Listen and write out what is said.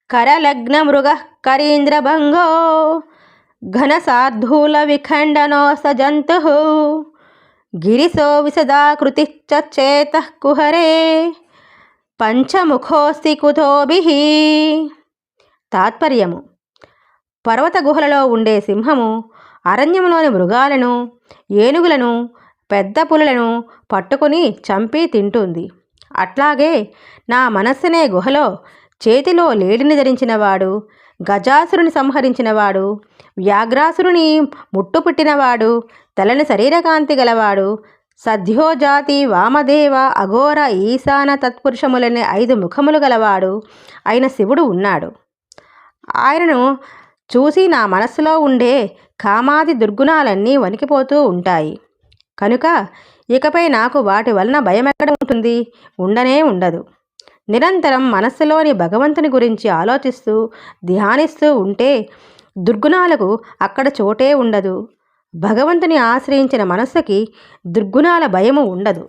కరలగ్న మృగ కరీంద్రభంగో ఘనసార్ధూల విఖండనో సజంతు గిరిశో విశదాకృతిశ్చ చేతః కుహరే పంచముఖోస్తి కుతోభిః. తాత్పర్యము: పర్వత గుహలలో ఉండే సింహము అరణ్యంలోని మృగాలను, ఏనుగులను, పెద్ద పులులను పట్టుకుని చంపి తింటుంది. అట్లాగే నా మనస్సునే గుహలో చేతిలో లేడిని ధరించినవాడు, గజాసురుని సంహరించినవాడు, వ్యాఘ్రాసురుని ముట్టుపుట్టినవాడు, తెల్లని శరీరకాంతి గలవాడు, సద్యోజాతి, వామదేవ, అఘోర, ఈశాన తత్పురుషములనే 5 ముఖములు గలవాడు అయిన శివుడు ఉన్నాడు. ఆయనను చూసి నా మనస్సులో ఉండే కామాది దుర్గుణాలన్నీ వణికిపోతూ ఉంటాయి. కనుక ఇకపై నాకు వాటి వలన భయం ఎక్కడ ఉంటుంది? ఉండనే ఉండదు. నిరంతరం మనస్సులోని భగవంతుని గురించి ఆలోచిస్తూ ధ్యానిస్తూ ఉంటే దుర్గుణాలకు అక్కడ చోటే ఉండదు. భగవంతుని ఆశ్రయించిన మనస్సుకి దుర్గుణాల భయము ఉండదు.